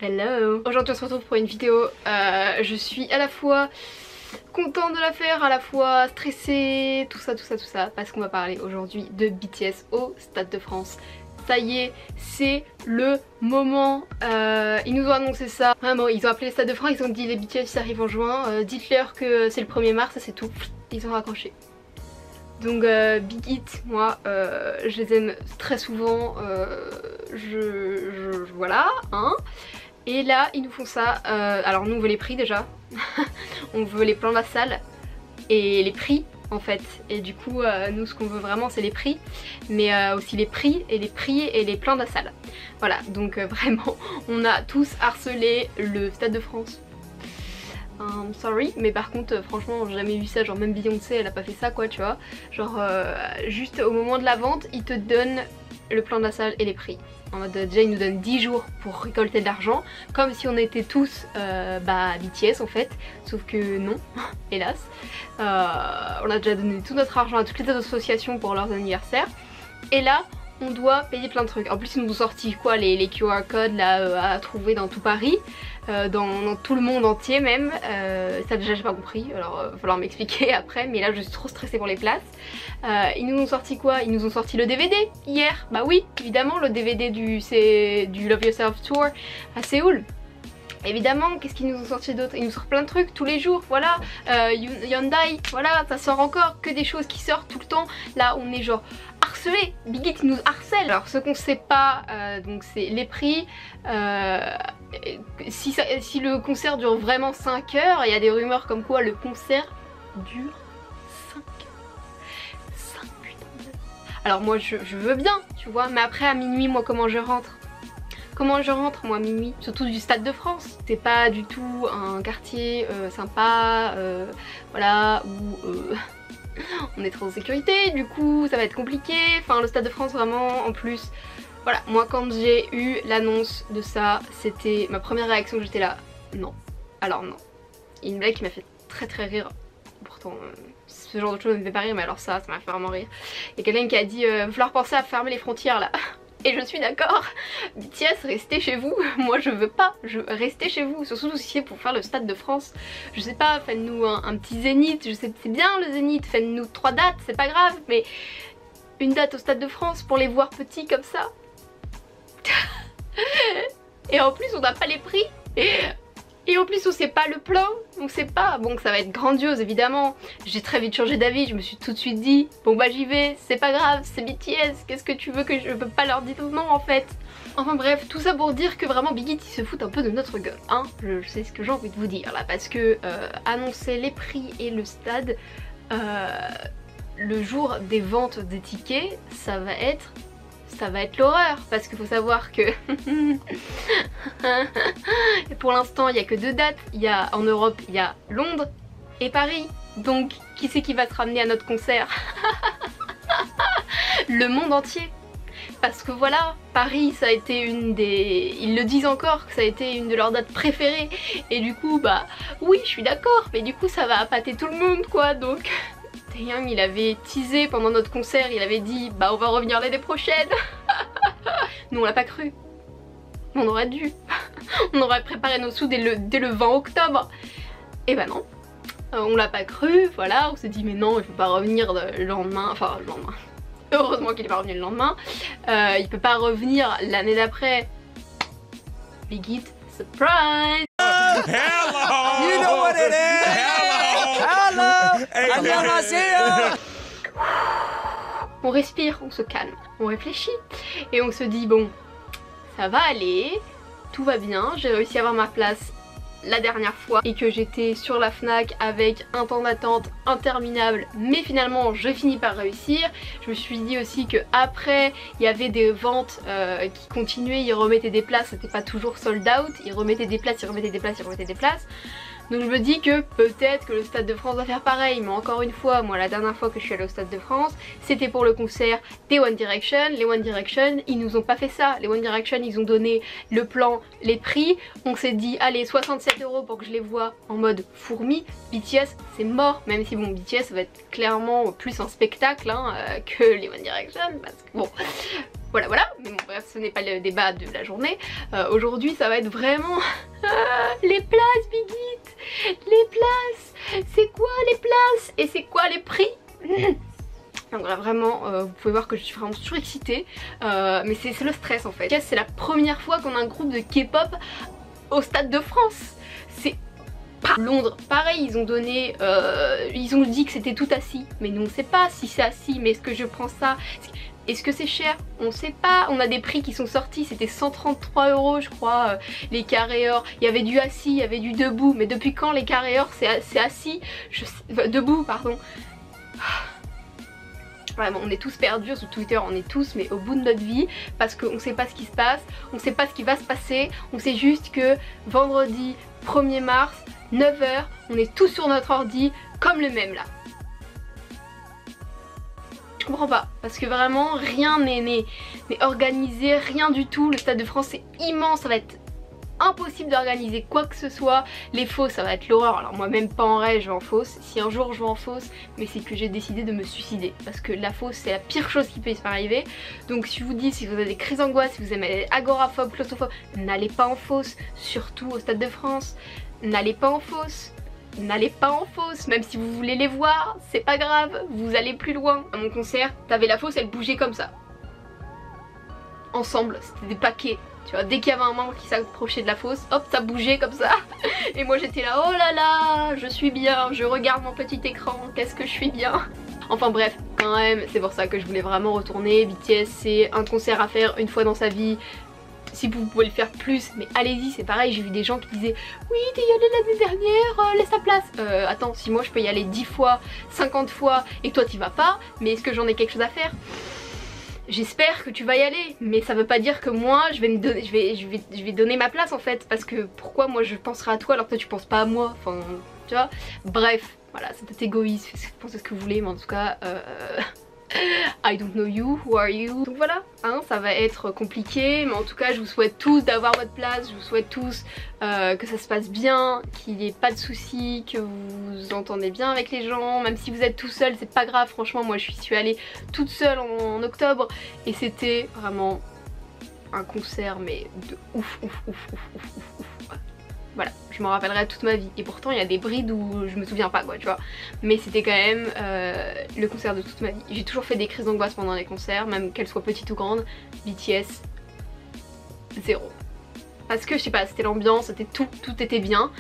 Hello. Aujourd'hui on se retrouve pour une vidéo, je suis à la fois contente de la faire, à la fois stressée, tout ça, parce qu'on va parler aujourd'hui de BTS au Stade de France. Ça y est, c'est le moment, ils nous ont annoncé ça, vraiment ils ont appelé le Stade de France, ils ont dit les BTS arrivent en juin, dites-leur que c'est le 1er mars, ça c'est tout, ils ont raccroché. Donc Big Hit, moi je les aime très souvent, voilà hein. Et là ils nous font ça, alors nous on veut les prix déjà, on veut les plans de la salle et les prix en fait. Et du coup nous ce qu'on veut vraiment c'est les prix, mais aussi les prix et les plans de la salle. Voilà donc vraiment on a tous harcelé le Stade de France. Sorry, mais par contre franchement j'ai jamais vu ça, genre même Beyoncé elle a pas fait ça quoi tu vois. Genre juste au moment de la vente ils te donnent le plan de la salle et les prix. En mode déjà ils nous donnent 10 jours pour récolter de l'argent, comme si on était tous BTS en fait, sauf que non, hélas. On a déjà donné tout notre argent à toutes les associations pour leurs anniversaires, et là on doit payer plein de trucs. En plus ils nous ont sorti quoi, les QR codes là à trouver dans tout Paris, dans tout le monde entier même, ça déjà j'ai pas compris, alors va falloir m'expliquer après, mais là je suis trop stressée pour les places. Ils nous ont sorti quoi? Ils nous ont sorti le DVD hier, bah oui évidemment le DVD du Love Yourself Tour à Séoul. Évidemment, qu'est-ce qu'ils nous ont sorti d'autre? Ils nous sortent plein de trucs tous les jours, voilà. Hyundai, voilà, ça sort encore, que des choses qui sortent tout le temps. Là on est genre harcelé, Big Hit nous harcèle. Alors ce qu'on sait pas, donc c'est les prix. Si le concert dure vraiment 5 heures, il y a des rumeurs comme quoi le concert dure 5 putains d'heures. Alors moi je veux bien, tu vois, mais après à minuit moi comment je rentre? Comment je rentre moi minuit? Surtout du Stade de France. C'est pas du tout un quartier sympa, voilà, où on est très en sécurité, du coup ça va être compliqué. Enfin le Stade de France vraiment en plus. Voilà, moi quand j'ai eu l'annonce de ça, c'était ma première réaction, j'étais là, non. Alors non. Une blague qui m'a fait très rire. Pourtant ce genre de choses ne me fait pas rire, mais alors ça m'a fait vraiment rire. Il y a quelqu'un qui a dit va falloir penser à fermer les frontières là. Et je suis d'accord, BTS restez chez vous, moi je veux pas, restez chez vous, surtout si c'est pour faire le Stade de France. Je sais pas, faites-nous un petit zénith, je sais c'est bien le zénith, faites-nous 3 dates, c'est pas grave, mais une date au Stade de France pour les voir petits comme ça. Et en plus on n'a pas les prix. Et en plus on sait pas le plan, on sait pas, bon ça va être grandiose évidemment. J'ai très vite changé d'avis, je me suis tout de suite dit bon bah j'y vais, c'est pas grave, c'est BTS, qu'est-ce que tu veux que je peux pas leur dire non en fait. Enfin bref, tout ça pour dire que vraiment Big Hit ils se foutent un peu de notre gueule, hein. Je sais ce que j'ai envie de vous dire là, parce que annoncer les prix et le stade le jour des ventes des tickets, ça va être l'horreur, parce qu'il faut savoir que pour l'instant il n'y a que 2 dates, en Europe il y a Londres et Paris, donc qui c'est qui va se ramener à notre concert? Le monde entier. Parce que voilà, Paris ça a été une des... Ils le disent encore que ça a été une de leurs dates préférées, et du coup bah oui je suis d'accord, mais du coup ça va appâter tout le monde quoi, donc... Taeyang il avait teasé pendant notre concert, il avait dit bah on va revenir l'année prochaine. Nous on l'a pas cru. On aurait dû. On aurait préparé nos sous dès le 20 octobre. Et bah non. On l'a pas cru, voilà, on s'est dit mais non il peut pas revenir le lendemain, enfin le lendemain. Heureusement qu'il est pas revenu le lendemain. Il peut pas revenir l'année d'après. Big Hit, surprise. Hello! You know what it is! Hello! Hello! On respire, on se calme, on réfléchit et on se dit bon, ça va aller, tout va bien, j'ai réussi à avoir ma place la dernière fois et que j'étais sur la Fnac avec un temps d'attente interminable, mais finalement j'ai fini par réussir. Je me suis dit aussi que après il y avait des ventes qui continuaient, ils remettaient des places, c'était pas toujours sold out, ils remettaient des places, ils remettaient des places, ils remettaient des places. Donc je me dis que peut-être que le Stade de France va faire pareil, mais encore une fois, moi la dernière fois que je suis allée au Stade de France, c'était pour le concert des One Direction. Les One Direction, ils nous ont pas fait ça. Les One Direction, ils ont donné le plan, les prix. On s'est dit, allez 67 € pour que je les vois en mode fourmi. BTS, c'est mort, même si bon, BTS va être clairement plus un spectacle hein, que les One Direction, parce que bon... Voilà, mais bon bref, ce n'est pas le débat de la journée. Aujourd'hui ça va être vraiment les places Bigit, les places, c'est quoi les places et c'est quoi les prix. Donc là, vraiment, vous pouvez voir que je suis vraiment surexcitée, mais c'est le stress en fait. C'est la première fois qu'on a un groupe de K-pop au Stade de France. C'est pas Londres, pareil, ils ont donné, ils ont dit que c'était tout assis, mais nous on sait pas si c'est assis, mais est-ce que je prends ça? Est-ce que c'est cher? On sait pas. On a des prix qui sont sortis, c'était 133 € je crois, les carrés or. Il y avait du assis, il y avait du debout, mais depuis quand les carrés or c'est assis? Debout pardon. Vraiment, on est tous perdus sur Twitter, on est tous mais au bout de notre vie parce qu'on sait pas ce qui se passe, on sait pas ce qui va se passer, on sait juste que vendredi 1er mars, 9 h, on est tous sur notre ordi comme le même là. Je comprends pas parce que vraiment rien n'est organisé, rien du tout. Le Stade de France c'est immense, ça va être impossible d'organiser quoi que ce soit. Les fosses ça va être l'horreur. Alors moi même pas en rêve je vais en fosse. Si un jour je vais en fosse, mais c'est que j'ai décidé de me suicider parce que la fosse c'est la pire chose qui peut m'arriver. Donc si je vous dis, si vous avez des crises d'angoisse, si vous êtes agoraphobe, claustrophobe, n'allez pas en fosse, surtout au Stade de France. N'allez pas en fosse. N'allez pas en fosse, même si vous voulez les voir, c'est pas grave, vous allez plus loin. À mon concert, t'avais la fosse, elle bougeait comme ça. Ensemble, c'était des paquets. Tu vois, dès qu'il y avait un membre qui s'approchait de la fosse, hop, ça bougeait comme ça. Et moi j'étais là, oh là là, je suis bien, je regarde mon petit écran, qu'est-ce que je suis bien. Enfin bref, quand même, c'est pour ça que je voulais vraiment retourner. BTS, c'est un concert à faire une fois dans sa vie. Si vous pouvez le faire plus, mais allez-y, c'est pareil, j'ai vu des gens qui disaient oui t'es y allé l'année dernière, laisse ta place. Attends, si moi je peux y aller 10 fois, 50 fois et toi t'y vas pas, mais est-ce que j'en ai quelque chose à faire? J'espère que tu vas y aller, mais ça veut pas dire que moi je vais donner ma place en fait, parce que pourquoi moi je penserai à toi alors que toi tu penses pas à moi, enfin tu vois. Bref, voilà, c'est peut-être égoïste, pensez ce que vous voulez, mais en tout cas I don't know you, who are you? Donc voilà, hein, ça va être compliqué, mais en tout cas je vous souhaite tous d'avoir votre place, je vous souhaite tous que ça se passe bien, qu'il n'y ait pas de soucis, que vous entendez bien avec les gens, même si vous êtes tout seul c'est pas grave. Franchement moi je suis allée toute seule en octobre et c'était vraiment un concert mais de ouf. Voilà, je m'en rappellerai toute ma vie. Et pourtant il y a des brides où je me souviens pas quoi, tu vois. Mais c'était quand même le concert de toute ma vie. J'ai toujours fait des crises d'angoisse pendant les concerts, même qu'elles soient petites ou grandes. BTS, zéro. Parce que je sais pas, c'était l'ambiance, c'était tout était bien,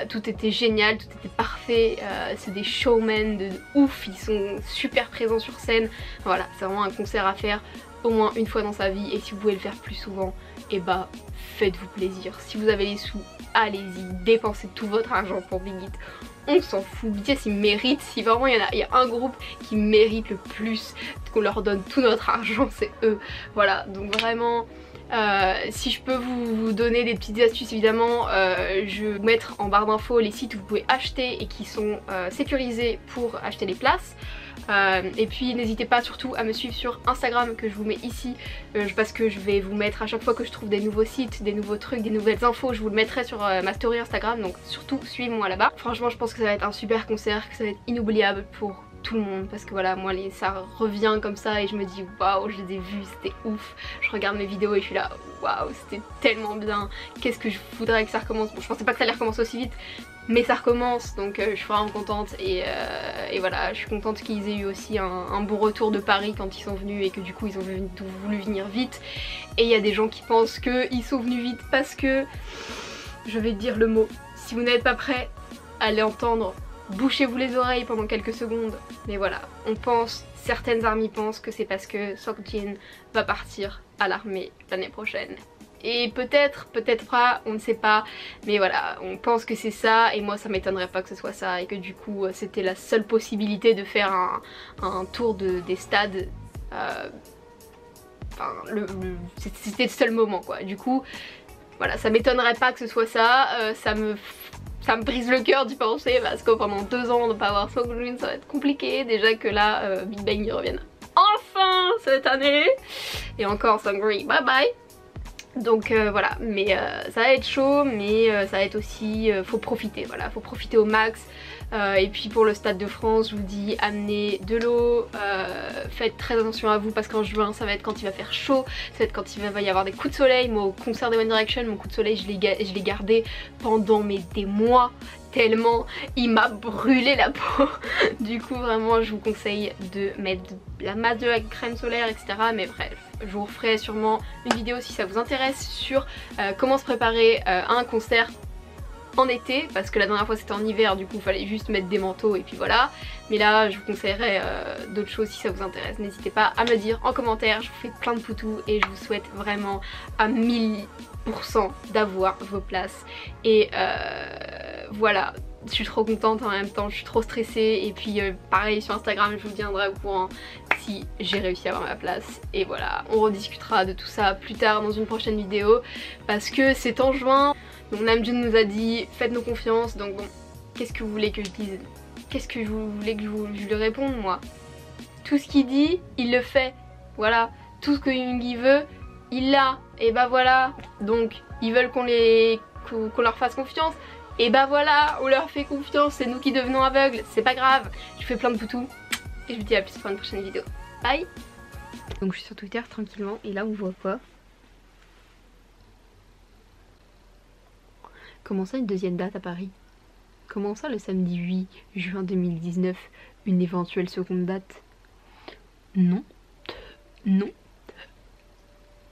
tout était génial, tout était parfait. C'est des showmen de ouf, ils sont super présents sur scène. Voilà, c'est vraiment un concert à faire au moins une fois dans sa vie, et si vous pouvez le faire plus souvent, et bah faites-vous plaisir. Si vous avez les sous, allez-y, dépensez tout votre argent pour Bigit. On s'en fout, BTS ils méritent. Si vraiment il y a un groupe qui mérite le plus qu'on leur donne tout notre argent, c'est eux. Voilà, donc vraiment si je peux vous donner des petites astuces, évidemment je vais vous mettre en barre d'infos les sites où vous pouvez acheter et qui sont sécurisés pour acheter les places. Et puis n'hésitez pas surtout à me suivre sur Instagram que je vous mets ici, parce que je vais vous mettre à chaque fois que je trouve des nouveaux sites, des nouveaux trucs, des nouvelles infos, je vous le mettrai sur ma story Instagram, donc surtout suivez-moi là-bas. Franchement je pense que ça va être un super concert, que ça va être inoubliable pour tout le monde, parce que voilà, moi ça revient comme ça et je me dis waouh, je les ai vus, c'était ouf. Je regarde mes vidéos et je suis là waouh, c'était tellement bien, qu'est-ce que je voudrais que ça recommence. Bon, je pensais pas que ça allait recommencer aussi vite, mais ça recommence, donc je suis vraiment contente. Et voilà, je suis contente qu'ils aient eu aussi un bon retour de Paris quand ils sont venus, et que du coup ils ont voulu venir vite. Et il y a des gens qui pensent qu'ils sont venus vite parce que, je vais dire le mot, si vous n'êtes pas prêts, allez entendre, bouchez-vous les oreilles pendant quelques secondes. Mais voilà, on pense, certaines armées pensent que c'est parce que Seokjin va partir à l'armée l'année prochaine. Et peut-être pas, on ne sait pas, mais voilà, on pense que c'est ça, et moi ça m'étonnerait pas que ce soit ça, et que du coup c'était la seule possibilité de faire un tour des stades. Enfin, c'était le seul moment quoi. Du coup, voilà, ça m'étonnerait pas que ce soit ça, ça me brise le cœur d'y penser, parce que pendant 2 ans de pas avoir Seokjin ça va être compliqué. Déjà que là Big Bang ils reviennent enfin cette année, et encore Seungri bye bye. Donc voilà, mais ça va être chaud, mais ça va être aussi, faut profiter, voilà, faut profiter au max. Et puis pour le Stade de France, je vous dis, amenez de l'eau, faites très attention à vous parce qu'en juin ça va être quand il va faire chaud, ça va être quand il va y avoir des coups de soleil. Moi au concert de One Direction, mon coup de soleil je l'ai gardé pendant des mois, tellement il m'a brûlé la peau. Du coup vraiment je vous conseille de mettre de la masse de crème solaire, etc. Mais bref, je vous referai sûrement une vidéo si ça vous intéresse sur comment se préparer à un concert en été, parce que la dernière fois c'était en hiver, du coup il fallait juste mettre des manteaux et puis voilà. Mais là je vous conseillerais d'autres choses si ça vous intéresse. N'hésitez pas à me dire en commentaire, je vous fais plein de poutous et je vous souhaite vraiment à 1000% d'avoir vos places. Et voilà, je suis trop contente, en même temps je suis trop stressée. Et puis pareil sur Instagram je vous tiendrai au courant si j'ai réussi à avoir ma place. Et voilà, on rediscutera de tout ça plus tard dans une prochaine vidéo, parce que c'est en juin. Donc Namjoon nous a dit faites-nous confiance, donc bon, qu'est-ce que vous voulez que je dise? Qu'est-ce que vous voulez que je lui réponde moi? Tout ce qu'il dit, il le fait, voilà. Tout ce que Yoongi veut, il l'a, et bah voilà. Donc ils veulent qu'on leur fasse confiance, et bah voilà, on leur fait confiance, c'est nous qui devenons aveugles, c'est pas grave. Je fais plein de poutous, et je vous dis à plus pour une prochaine vidéo. Bye. Donc je suis sur Twitter tranquillement, et là on voit quoi? Comment ça une deuxième date à Paris? Comment ça le samedi 8 juin 2019, une éventuelle seconde date? Non, non,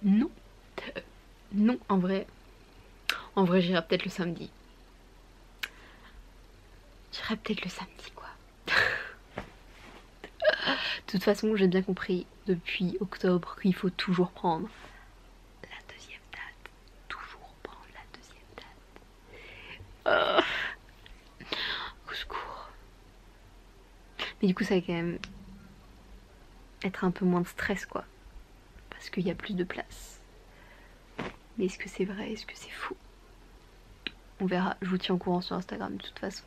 non, non, en vrai j'irai peut-être le samedi. J'irai peut-être le samedi quoi. De toute façon j'ai bien compris depuis octobre qu'il faut toujours prendre la deuxième date. Toujours prendre la deuxième date. Au secours. Mais du coup ça va quand même être un peu moins de stress quoi, parce qu'il y a plus de place. Mais est-ce que c'est vrai, est-ce que c'est faux? On verra, je vous tiens au courant sur Instagram de toute façon.